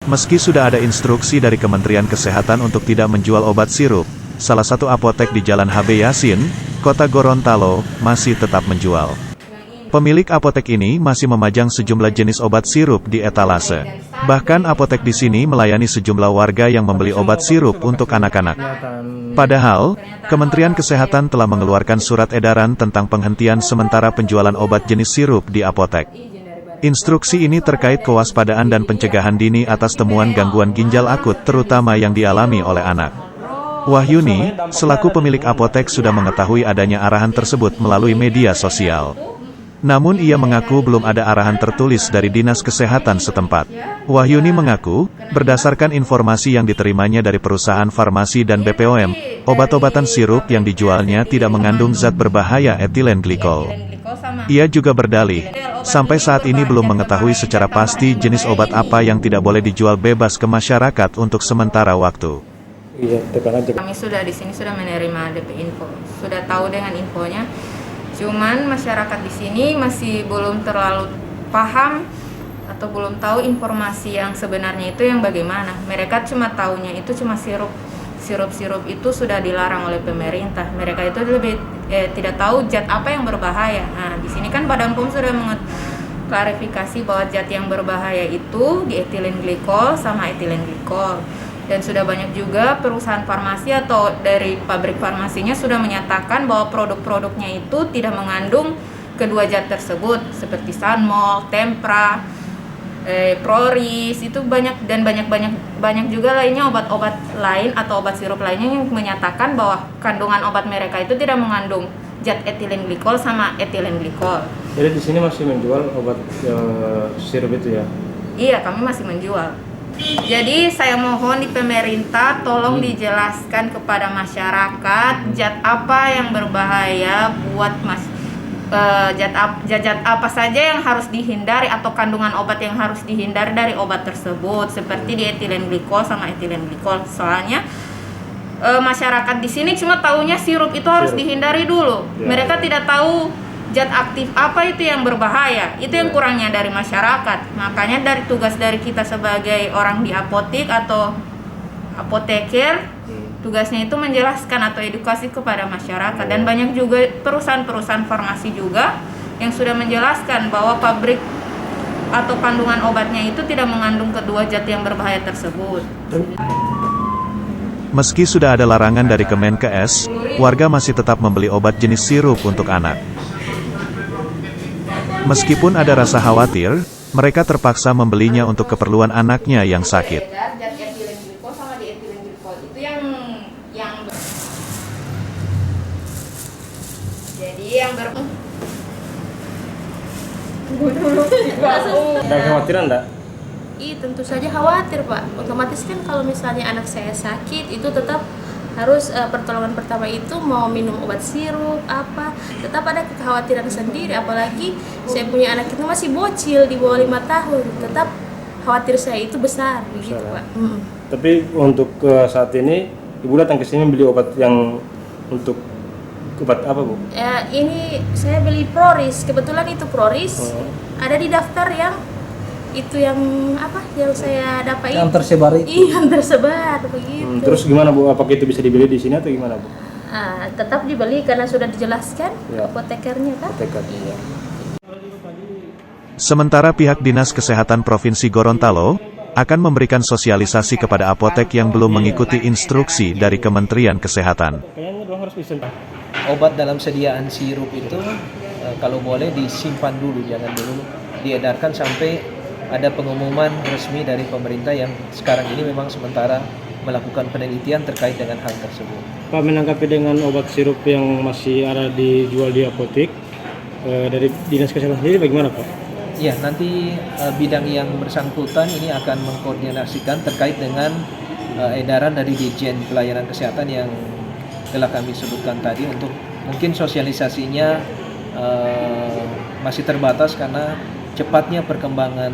Meski sudah ada instruksi dari Kementerian Kesehatan untuk tidak menjual obat sirup, salah satu apotek di Jalan HB Yasin, Kota Gorontalo, masih tetap menjual. Pemilik apotek ini masih memajang sejumlah jenis obat sirup di etalase. Bahkan apotek di sini melayani sejumlah warga yang membeli obat sirup untuk anak-anak. Padahal, Kementerian Kesehatan telah mengeluarkan surat edaran tentang penghentian sementara penjualan obat jenis sirup di apotek. Instruksi ini terkait kewaspadaan dan pencegahan dini atas temuan gangguan ginjal akut terutama yang dialami oleh anak. Wahyuni, selaku pemilik apotek sudah mengetahui adanya arahan tersebut melalui media sosial. Namun ia mengaku belum ada arahan tertulis dari Dinas Kesehatan setempat. Wahyuni mengaku, berdasarkan informasi yang diterimanya dari perusahaan farmasi dan BPOM, obat-obatan sirup yang dijualnya tidak mengandung zat berbahaya etilen glikol. Ia juga berdalih, sampai saat ini belum mengetahui secara pasti jenis obat apa yang tidak boleh dijual bebas ke masyarakat untuk sementara waktu. Kami sudah di sini sudah menerima DP info, sudah tahu dengan infonya. Cuman masyarakat di sini masih belum terlalu paham atau belum tahu informasi yang sebenarnya itu yang bagaimana. Mereka cuma tahunya itu cuma sirup. Sirup-sirup itu sudah dilarang oleh pemerintah. Mereka itu tidak tahu zat apa yang berbahaya. Nah, di sini kan Badan POM sudah mengklarifikasi bahwa zat yang berbahaya itu di etilen glikol sama etilen glikol. Dan sudah banyak juga perusahaan farmasi atau dari pabrik farmasinya sudah menyatakan bahwa produk-produknya itu tidak mengandung kedua zat tersebut seperti Sanmol, Tempra, Proris, itu banyak dan banyak juga lainnya obat-obat lain atau obat sirup lainnya yang menyatakan bahwa kandungan obat mereka itu tidak mengandung zat etilen glikol sama etilen glikol. Jadi di sini masih menjual obat sirup itu ya? Iya, kami masih menjual. Jadi saya mohon di pemerintah tolong dijelaskan kepada masyarakat zat apa yang berbahaya buat zat apa saja yang harus dihindari atau kandungan obat yang harus dihindari dari obat tersebut seperti di etilen glikol sama etilen glikol. Soalnya masyarakat di sini cuma tahunya sirup itu harus dihindari dulu. Mereka tidak tahu zat aktif apa itu yang berbahaya. Itu yang kurangnya dari masyarakat. Makanya dari tugas dari kita sebagai orang di apotek atau apoteker, tugasnya itu menjelaskan atau edukasi kepada masyarakat. Dan banyak juga perusahaan-perusahaan farmasi juga yang sudah menjelaskan bahwa pabrik atau kandungan obatnya itu tidak mengandung kedua zat yang berbahaya tersebut. Meski sudah ada larangan dari Kemenkes, warga masih tetap membeli obat jenis sirup untuk anak. Meskipun ada rasa khawatir, mereka terpaksa membelinya untuk keperluan anaknya yang sakit. Ada kekhawatiran enggak? Iya, tentu saja khawatir, Pak. Otomatis kan kalau misalnya anak saya sakit, itu tetap harus pertolongan pertama itu mau minum obat sirup apa, tetap ada kekhawatiran sendiri. Apalagi saya punya anak itu masih bocil di bawah 5 tahun, tetap khawatir saya itu besar, begitu, Pak. Tapi untuk saat ini Ibu datang ke sini beli obat yang untuk obat apa, Bu? Ya, ini saya beli Proris, kebetulan itu Proris ada di daftar yang itu yang apa yang saya dapat yang tersebar itu. Iya, yang tersebar begitu. Terus gimana, Bu? Apakah itu bisa dibeli di sini atau gimana, Bu? Tetap dibeli karena sudah dijelaskan apotekernya kan. Iya. Sementara pihak Dinas Kesehatan Provinsi Gorontalo akan memberikan sosialisasi kepada apotek yang belum mengikuti instruksi dari Kementerian Kesehatan. Obat dalam sediaan sirup itu kalau boleh disimpan dulu, jangan dulu diedarkan sampai ada pengumuman resmi dari pemerintah yang sekarang ini memang sementara melakukan penelitian terkait dengan hal tersebut. Pak, menanggapi dengan obat sirup yang masih ada dijual di apotek, dari Dinas Kesehatan sendiri bagaimana, Pak? Ya, nanti bidang yang bersangkutan ini akan mengkoordinasikan terkait dengan edaran dari Dirjen Pelayanan Kesehatan yang telah kami sebutkan tadi, untuk mungkin sosialisasinya masih terbatas karena cepatnya perkembangan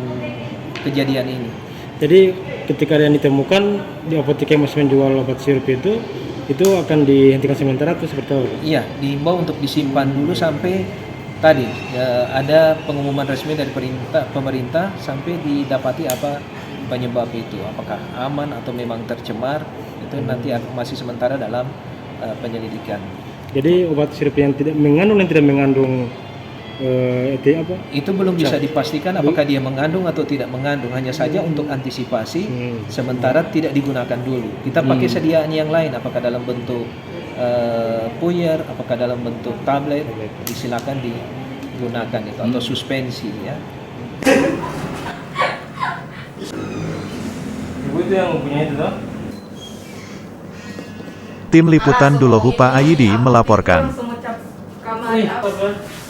kejadian ini. Jadi ketika yang ditemukan di apotek yang masih menjual obat sirup itu akan dihentikan sementara atau seperti apa? Iya, diimbau untuk disimpan dulu sampai tadi ada pengumuman resmi dari pemerintah sampai didapati apa penyebab itu, apakah aman atau memang tercemar, itu nanti masih sementara dalam penyelidikan. Jadi obat sirup yang tidak mengandung dan tidak mengandung Itu belum bisa dipastikan apakah dia mengandung atau tidak mengandung, hanya saja untuk antisipasi sementara tidak digunakan dulu. Kita pakai sediaan yang lain, apakah dalam bentuk puyer, apakah dalam bentuk tablet, disilakan digunakan itu, atau suspensi ya. Ibu itu yang mempunyai itu toh? Tim Liputan Dulohupa Ayidi melaporkan. Langsung ucap kamar.